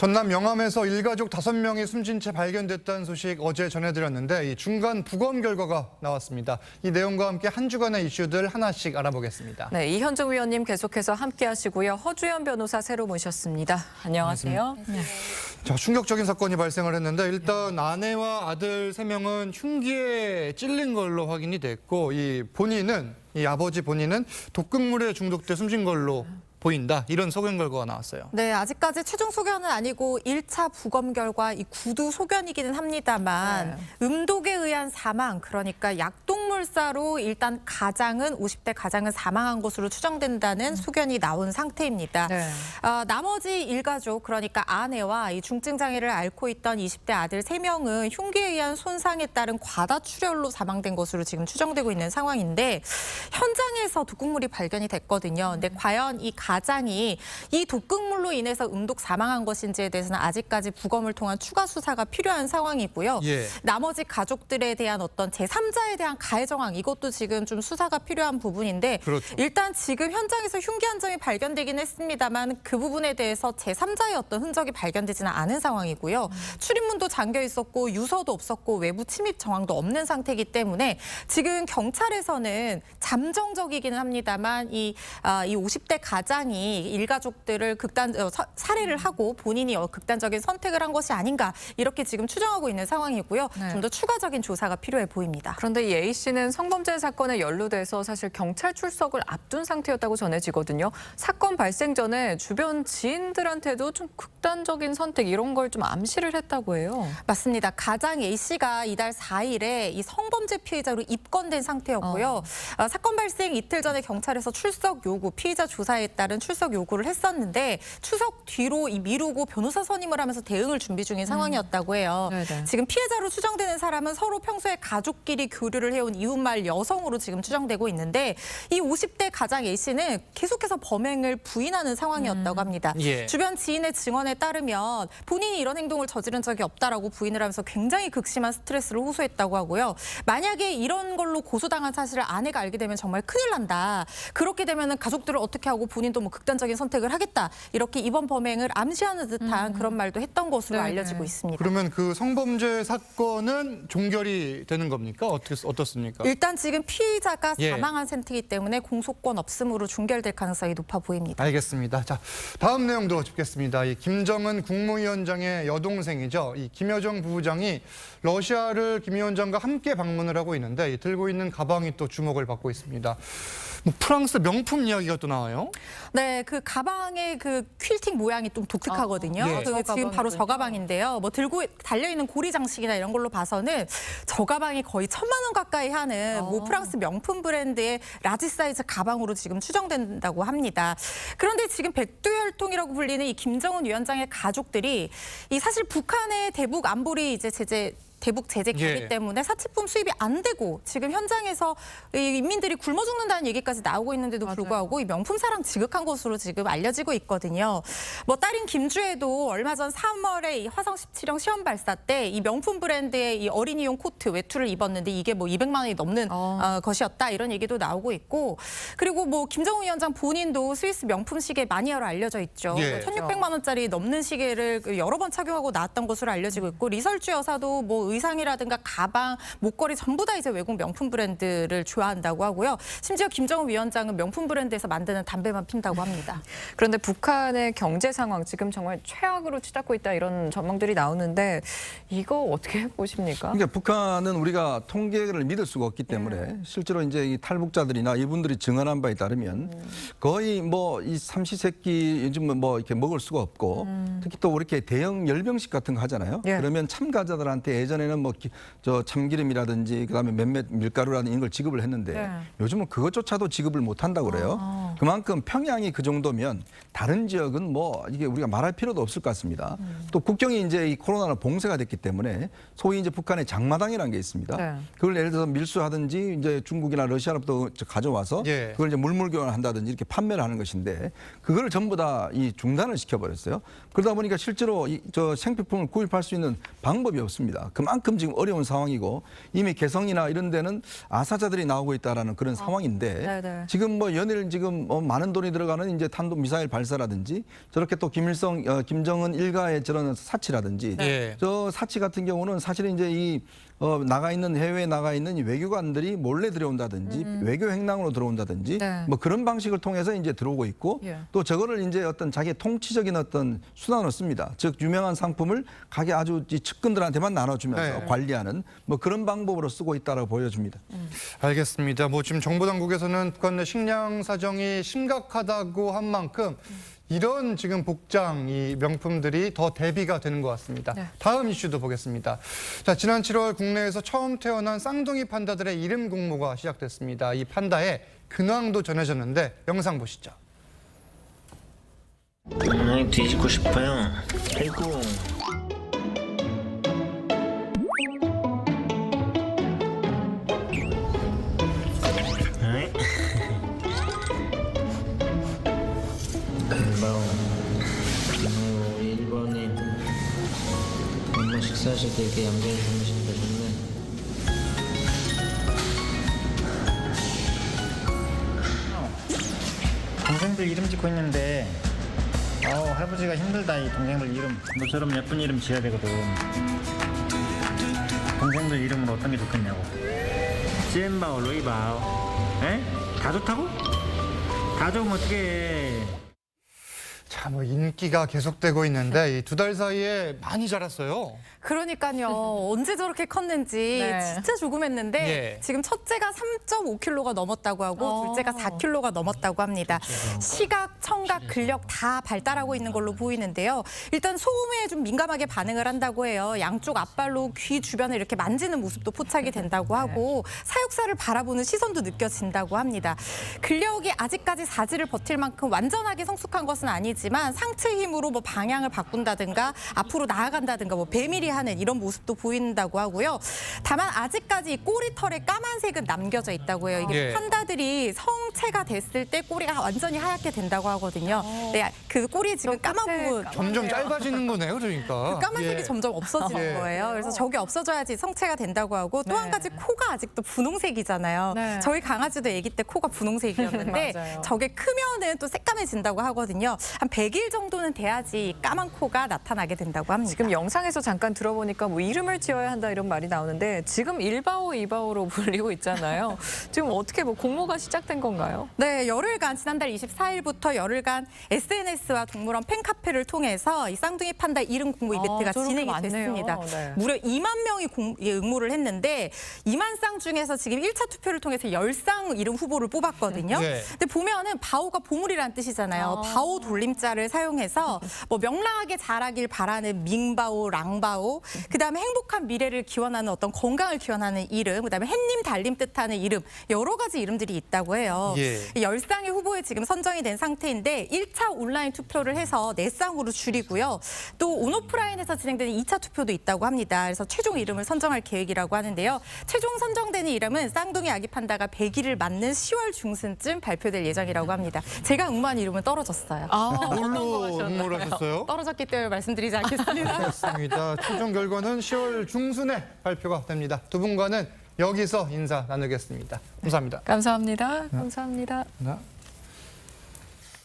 전남 영암에서 일가족 5명이 숨진 채 발견됐다는 소식 어제 전해드렸는데 이 중간 부검 결과가 나왔습니다. 이 내용과 함께 한 주간의 이슈들 하나씩 알아보겠습니다. 네, 이현정 위원님 계속해서 함께하시고요. 허주연 변호사 새로 모셨습니다. 안녕하세요. 네. 자, 충격적인 사건이 발생을 했는데 일단 아내와 아들 3명은 흉기에 찔린 걸로 확인이 됐고 이 아버지 본인은 독극물에 중독돼 숨진 걸로 보인다. 이런 소견 결과가 나왔어요. 네, 아직까지 최종 소견은 아니고 1차 부검 결과 이 구두 소견이기는 합니다만 음독에 의한 사망, 그러니까 약독물사로 일단 50대 가장은 사망한 것으로 추정된다는 소견이 나온 상태입니다. 네. 나머지 일가족, 그러니까 아내와 이 중증 장애를 앓고 있던 20대 아들 3명은 흉기에 의한 손상에 따른 과다출혈로 사망된 것으로 지금 추정되고 있는 상황인데 현장에서 독극물이 발견이 됐거든요. 근데 과연 이 가장이 이 독극물로 인해서 음독 사망한 것인지에 대해서는 아직까지 부검을 통한 추가 수사가 필요한 상황이고요. 예. 나머지 가족들에 대한 어떤 제3자에 대한 가해 정황, 이것도 지금 좀 수사가 필요한 부분인데 그렇죠. 일단 지금 현장에서 흉기 한 점이 발견되긴 했습니다만 그 부분에 대해서 제3자의 어떤 흔적이 발견되지는 않은 상황이고요. 출입문도 잠겨 있었고 유서도 없었고 외부 침입 정황도 없는 상태이기 때문에 지금 경찰에서는 잠정적이기는 합니다만 이 50대 가장이 일가족들을 살해를 하고 본인이 극단적인 선택을 한 것이 아닌가 이렇게 지금 추정하고 있는 상황이고요. 네. 좀 더 추가적인 조사가 필요해 보입니다. 그런데 이 A 씨는 성범죄 사건에 연루돼서 사실 경찰 출석을 앞둔 상태였다고 전해지거든요. 사건 발생 전에 주변 지인들한테도 좀 극단적인 선택 이런 걸 좀 암시를 했다고 해요. 맞습니다. 가장 A 씨가 이달 4일에 이 성범죄 피해자로 입건된 상태였고요. 사건 발생 이틀 전에 경찰에서 출석 요구, 피의자 조사에 따른 출석 요구를 했었는데 추석 뒤로 미루고 변호사 선임을 하면서 대응을 준비 중인 상황이었다고 해요. 네네. 지금 피해자로 추정되는 사람은 서로 평소에 가족끼리 교류를 해온 이웃말 여성으로 지금 추정되고 있는데 이 50대 가장 A 씨는 계속해서 범행을 부인하는 상황이었다고 합니다. 예. 주변 지인의 증언에 따르면 본인이 이런 행동을 저지른 적이 없다라고 부인을 하면서 굉장히 극심한 스트레스를 호소했다고 하고요. 만약에 이런 걸로 고소당한 사실을 아내가 알게 되면 정말 큰일 난다. 그렇게 되면 가족들을 어떻게 하고 본인도 뭐 극단적인 선택을 하겠다. 이렇게 이번 범행을 암시하는 듯한 그런 말도 했던 것으로 네네. 알려지고 있습니다. 그러면 그 성범죄 사건은 종결이 되는 겁니까? 어떻습니까? 일단 지금 피의자가 예. 사망한 상태이기 때문에 공소권 없음으로 종결될 가능성이 높아 보입니다. 알겠습니다. 자, 다음 내용도 짚겠습니다. 이 김정은 국무위원장의 여동생이죠. 이 김여정 부부장이 러시아를 김 위원장과 함께 방문을 하고 있는데 들고 있는 가방이 또 주목을 받고 있습니다. 뭐 프랑스 명품 이야기가 또 나와요? 네, 그 가방의 그 퀼팅 모양이 좀 독특하거든요. 예. 그 지금 바로 저 가방인데요. 뭐 들고 달려있는 고리 장식이나 이런 걸로 봐서는 저 가방이 거의 1,000만 원 가까이 하는 뭐 프랑스 명품 브랜드의 라지 사이즈 가방으로 지금 추정된다고 합니다. 그런데 지금 백두혈통이라고 불리는 이 김정은 위원장의 가족들이 이 사실 북한의 대북 안보리 대북 제재 결의 예. 때문에 사치품 수입이 안 되고 지금 현장에서 이 인민들이 굶어 죽는다는 얘기까지 나오고 있는데도 불구하고 이 명품 사랑 지극한 것으로 지금 알려지고 있거든요. 뭐 딸인 김주혜도 얼마 전 3월에 이 화성 17형 시험 발사 때 이 명품 브랜드의 이 어린이용 코트 외투를 입었는데 이게 뭐 200만 원이 넘는 것이었다 이런 얘기도 나오고 있고 그리고 뭐 김정은 위원장 본인도 스위스 명품 시계 마니아로 알려져 있죠. 예. 1,600만 원짜리 넘는 시계를 여러 번 착용하고 나왔던 것으로 알려지고 있고 리설주 여사도 뭐 의상이라든가 가방, 목걸이 전부 다 이제 외국 명품 브랜드를 좋아한다고 하고요. 심지어 김정은 위원장은 명품 브랜드에서 만드는 담배만 핀다고 합니다. 그런데 북한의 경제 상황 지금 정말 최악으로 치닫고 있다 이런 전망들이 나오는데 이거 어떻게 보십니까? 그러니까 북한은 우리가 통계를 믿을 수가 없기 때문에 실제로 이제 이 탈북자들이나 이분들이 증언한 바에 따르면 거의 뭐 이 삼시세끼 요즘은 뭐 이렇게 먹을 수가 없고 특히 또 이렇게 대형 열병식 같은 거 하잖아요. 예. 그러면 참가자들한테 예전에는 뭐 저 참기름이라든지 그다음에 몇몇 밀가루라는 이런 걸 지급을 했는데 네. 요즘은 그것조차도 지급을 못 한다고 그래요. 그만큼 평양이 그 정도면 다른 지역은 뭐 이게 우리가 말할 필요도 없을 것 같습니다. 또 국경이 이제 이 코로나로 봉쇄가 됐기 때문에 소위 이제 북한의 장마당이라는 게 있습니다. 네. 그걸 예를 들어서 밀수하든지 이제 중국이나 러시아로부터 가져와서 예. 그걸 이제 물물 교환한다든지 이렇게 판매를 하는 것인데 그걸 전부 다 이 중단을 시켜버렸어요. 그러다 보니까 실제로 저 생필품을 구입할 수 있는 방법이 없습니다. 그만큼 그만큼 지금 어려운 상황이고 이미 개성이나 이런 데는 아사자들이 나오고 있다라는 그런 상황인데 네네. 지금 뭐 연일 지금 많은 돈이 들어가는 이제 탄도 미사일 발사라든지 저렇게 또 김정은 일가의 저런 사치라든지 네. 저 사치 같은 경우는 사실은 이제 이 해외에 나가 있는 이 외교관들이 몰래 들어온다든지 외교 행랑으로 들어온다든지 네. 뭐 그런 방식을 통해서 이제 들어오고 있고 예. 또 저거를 이제 어떤 자기의 통치적인 어떤 수단으로 씁니다. 즉 유명한 상품을 가게 아주 이 측근들한테만 나눠주면서 네. 관리하는 뭐 그런 방법으로 쓰고 있다라고 보여집니다. 알겠습니다. 뭐 지금 정부 당국에서는 북한 내 식량 사정이 심각하다고 한 만큼 이런 지금 복장, 이 명품들이 더 대비가 되는 것 같습니다. 네. 다음 이슈도 보겠습니다. 자, 지난 7월 국내에서 처음 태어난 쌍둥이 판다들의 이름 공모가 시작됐습니다. 이 판다의 근황도 전해졌는데 영상 보시죠. 뒤집고 싶어요. 아이고. 우리 1번님 엄마 식사하실 때 이렇게 얌전히 주무시니까 좋네. 동생들 이름 짓고 있는데 할아버지가 힘들다. 이 동생들 이름 너처럼 예쁜 이름 지어야 되거든. 동생들 이름으로 어떤 게 좋겠냐고. 찌엔바오 로이바오. 에? 다 좋다고? 다 좋으면 어떡해. 자, 뭐 인기가 계속되고 있는데 이 2달 사이에 많이 자랐어요. 그러니까요. 언제 저렇게 컸는지 네. 진짜 조금했는데 예. 지금 첫째가 3.5kg가 넘었다고 하고 둘째가 4kg가 넘었다고 합니다. 시각, 청각, 근력 다 발달하고 있는 걸로 보이는데요. 일단 소음에 좀 민감하게 반응을 한다고 해요. 양쪽 앞발로 귀 주변을 이렇게 만지는 모습도 포착이 된다고 하고 사육사를 바라보는 시선도 느껴진다고 합니다. 근력이 아직까지 사지를 버틸 만큼 완전하게 성숙한 것은 아니지만 상체 힘으로 뭐 방향을 바꾼다든가 앞으로 나아간다든가 뭐 배밀이 하는 이런 모습도 보인다고 하고요. 다만 아직까지 이 꼬리털에 까만색은 남겨져 있다고 해요. 이게 예. 판다들이 성체가 됐을 때 꼬리가 완전히 하얗게 된다고 하거든요. 네, 그 꼬리 지금 까만 부분 점점 짧아지는 거네요, 그러니까. 그 까만색이 예. 점점 없어지는 예. 거예요. 그래서 저게 없어져야지 성체가 된다고 하고 또 한 네. 가지 코가 아직도 분홍색이잖아요. 네. 저희 강아지도 아기 때 코가 분홍색이었는데 맞아요. 저게 크면은 또 새까매진다고 하거든요. 한 100일 정도는 돼야지 까만 코가 나타나게 된다고 합니다. 지금 영상에서 잠깐 들어보니까 뭐 이름을 지어야 한다 이런 말이 나오는데 지금 1바오, 2바오로 불리고 있잖아요. 지금 어떻게 뭐 공모가 시작된 건가요? 네, 열흘간 지난달 24일부터 열흘간 SNS와 동물원 팬카페를 통해서 이 쌍둥이 판다 이름 공모 이벤트가 저렇게 진행이 많네요. 됐습니다. 네. 무려 2만 명이 응모를 했는데 2만 쌍 중에서 지금 1차 투표를 통해서 10쌍 이름 후보를 뽑았거든요. 네. 근데 보면은 바오가 보물이란 뜻이잖아요. 바오 돌림자를 사용해서 뭐 명랑하게 자라길 바라는 밍바오, 랑바오, 그다음에 행복한 미래를 기원하는 어떤 건강을 기원하는 이름, 그다음에 햇님 달님 뜻하는 이름 여러 가지 이름들이 있다고 해요. 예. 10쌍의 후보에 지금 선정이 된 상태인데 1차 온라인 투표를 해서 4쌍으로 줄이고요. 또 온오프라인에서 진행되는 2차 투표도 있다고 합니다. 그래서 최종 이름을 선정할 계획이라고 하는데요. 최종 선정되는 이름은 쌍둥이 아기 판다가 100일을 맞는 10월 중순쯤 발표될 예정이라고 합니다. 제가 응모한 이름은 떨어졌어요. 뭘로 응모를 하셨어요? 떨어졌기 때문에 말씀드리지 않겠습니다. 그렇습니다. 최종 결과는 10월 중순에 발표가 됩니다. 두 분과는 여기서 인사 나누겠습니다. 감사합니다. 감사합니다. 감사합니다. 네.